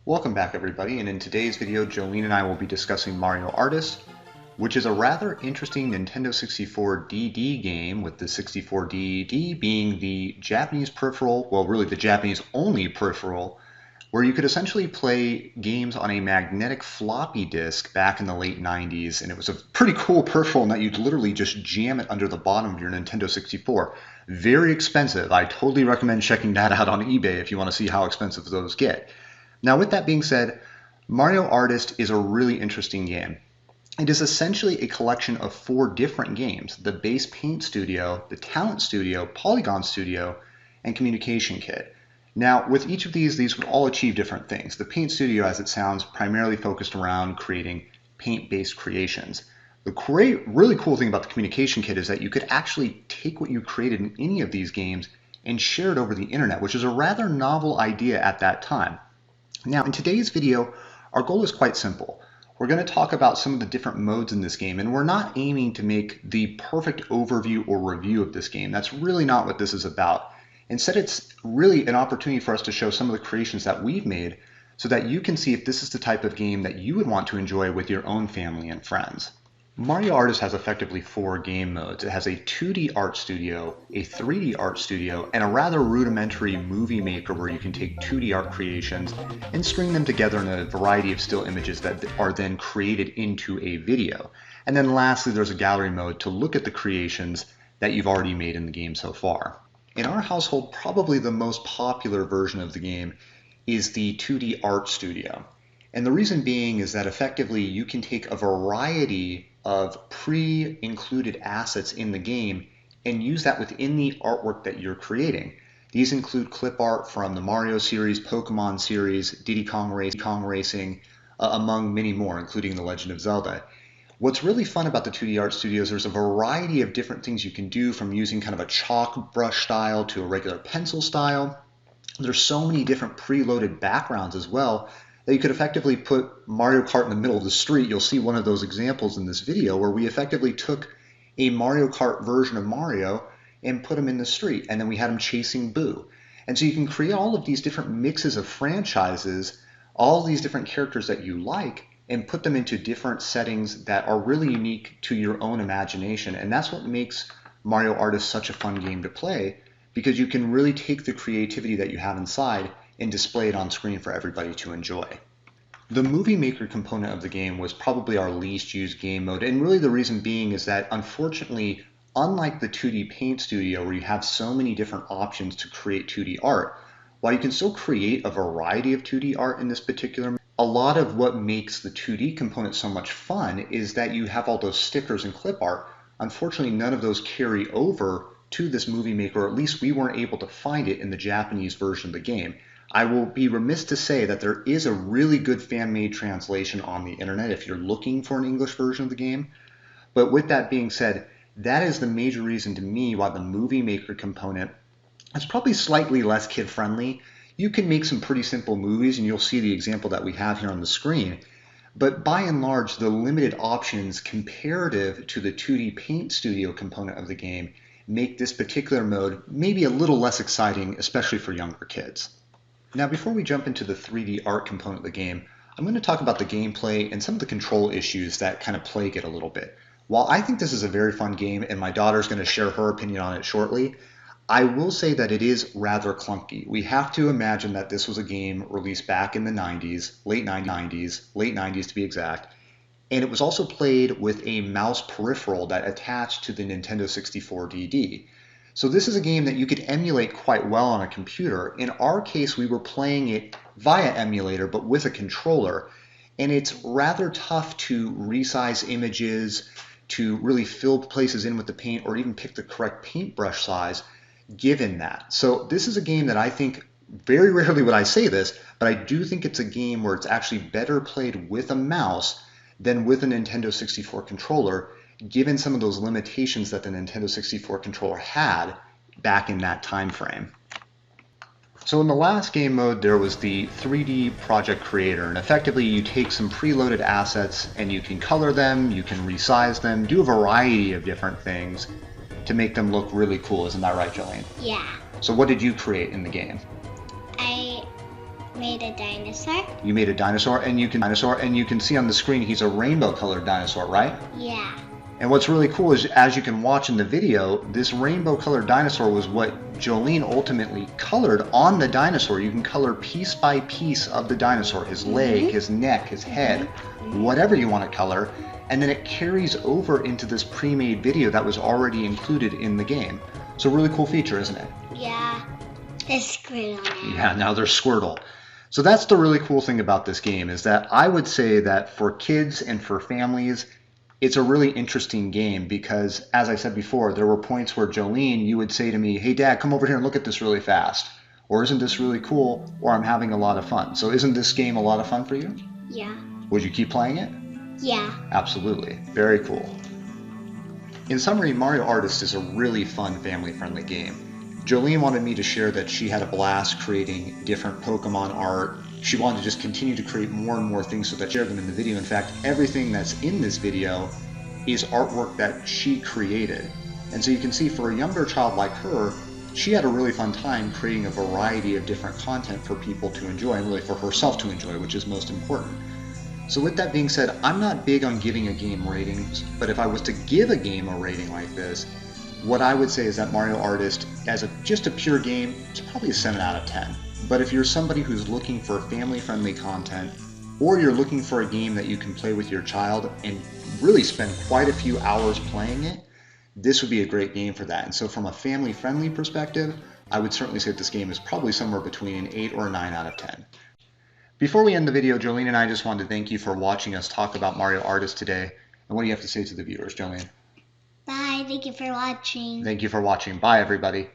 Welcome back everybody, and in today's video Jolene and I will be discussing Mario Artist, which is a rather interesting Nintendo 64 DD game, with the 64 DD being the Japanese peripheral, well really the Japanese only peripheral, where you could essentially play games on a magnetic floppy disk back in the late 90s, and it was a pretty cool peripheral in that you'd literally just jam it under the bottom of your Nintendo 64. Very expensive. I totally recommend checking that out on eBay if you want to see how expensive those get. Now, with that being said, Mario Artist is a really interesting game. It is essentially a collection of 4 different games: the base Paint Studio, the Talent Studio, Polygon Studio, and Communication Kit. Now, with each of these would all achieve different things. The Paint Studio, as it sounds, primarily focused around creating paint-based creations. The really cool thing about the Communication Kit is that you could actually take what you created in any of these games and share it over the internet, which is a rather novel idea at that time. Now, in today's video, our goal is quite simple. We're going to talk about some of the different modes in this game, and we're not aiming to make the perfect overview or review of this game. That's really not what this is about. Instead, it's really an opportunity for us to show some of the creations that we've made so that you can see if this is the type of game that you would want to enjoy with your own family and friends. Mario Artist has effectively 4 game modes. It has a 2D art studio, a 3D art studio, and a rather rudimentary movie maker where you can take 2D art creations and string them together in a variety of still images that are then created into a video. And then lastly, there's a gallery mode to look at the creations that you've already made in the game so far. In our household, probably the most popular version of the game is the 2D art studio. And the reason being is that effectively you can take a variety of pre-included assets in the game and use that within the artwork that you're creating. These include clip art from the Mario series, Pokemon series, Diddy Kong Racing, among many more, including The Legend of Zelda. What's really fun about the 2D art studios, there's a variety of different things you can do, from using kind of a chalk brush style to a regular pencil style. There's so many different preloaded backgrounds as well that you could effectively put Mario Kart in the middle of the street. You'll see one of those examples in this video where we effectively took a Mario Kart version of Mario and put him in the street, and then we had him chasing Boo. And so you can create all of these different mixes of franchises, all these different characters that you like, and put them into different settings that are really unique to your own imagination. And that's what makes Mario Artist such a fun game to play, because you can really take the creativity that you have inside and display it on screen for everybody to enjoy. The Movie Maker component of the game was probably our least used game mode, and really the reason being is that, unfortunately, unlike the 2D Paint Studio where you have so many different options to create 2D art, while you can still create a variety of 2D art in this particular, a lot of what makes the 2D component so much fun is that you have all those stickers and clip art. Unfortunately, none of those carry over to this Movie Maker, or at least we weren't able to find it in the Japanese version of the game. I will be remiss to say that there is a really good fan-made translation on the internet if you're looking for an English version of the game. But with that being said, that is the major reason to me why the Movie Maker component is probably slightly less kid-friendly. You can make some pretty simple movies, and you'll see the example that we have here on the screen. But by and large, the limited options comparative to the 2D Paint Studio component of the game make this particular mode maybe a little less exciting, especially for younger kids. Now, before we jump into the 3D art component of the game, I'm going to talk about the gameplay and some of the control issues that kind of plague it a little bit. While I think this is a very fun game, and my daughter's going to share her opinion on it shortly, I will say that it is rather clunky. We have to imagine that this was a game released back in the 90s, late 90s to be exact, and it was also played with a mouse peripheral that attached to the Nintendo 64 DD. So this is a game that you could emulate quite well on a computer. In our case, we were playing it via emulator, but with a controller, and it's rather tough to resize images, to really fill places in with the paint, or even pick the correct paintbrush size given that. So this is a game that I think, very rarely would I say this, but I do think it's a game where it's actually better played with a mouse than with a Nintendo 64 controller, given some of those limitations that the Nintendo 64 controller had back in that time frame. So in the last game mode, there was the 3D Project Creator, and effectively you take some preloaded assets and you can color them, you can resize them, do a variety of different things to make them look really cool. Isn't that right, Jolene? Yeah. So what did you create in the game? I made a dinosaur. You made a dinosaur, and you can see on the screen he's a rainbow-colored dinosaur, right? Yeah. And what's really cool is, as you can watch in the video, this rainbow-colored dinosaur was what Jolene ultimately colored on the dinosaur. You can color piece by piece of the dinosaur, his leg, his neck, his head, whatever you want to color, and then it carries over into this pre-made video that was already included in the game. So really cool feature, isn't it? Yeah. There's Squirtle now. Yeah, now there's Squirtle. So that's the really cool thing about this game, is that I would say that for kids and for families, it's a really interesting game because, as I said before, there were points where Jolene, you would say to me, hey Dad, come over here and look at this really fast. Or isn't this really cool? Or I'm having a lot of fun. So isn't this game a lot of fun for you? Yeah. Would you keep playing it? Yeah. Absolutely. Very cool. In summary, Mario Artist is a really fun, family-friendly game. Jolene wanted me to share that she had a blast creating different Pokemon art. She wanted to just continue to create more and more things so that I share them in the video. In fact, everything that's in this video is artwork that she created. And so you can see for a younger child like her, she had a really fun time creating a variety of different content for people to enjoy and really for herself to enjoy, which is most important. So with that being said, I'm not big on giving a game ratings, but if I was to give a game a rating like this, what I would say is that Mario Artist, as just a pure game, it's probably a 7 out of 10. But if you're somebody who's looking for family-friendly content, or you're looking for a game that you can play with your child and really spend quite a few hours playing it, this would be a great game for that. And so from a family-friendly perspective, I would certainly say that this game is probably somewhere between an 8 or a 9 out of 10. Before we end the video, Jolene and I just wanted to thank you for watching us talk about Mario Artist today. And what do you have to say to the viewers, Jolene? Bye. Thank you for watching. Thank you for watching. Bye, everybody.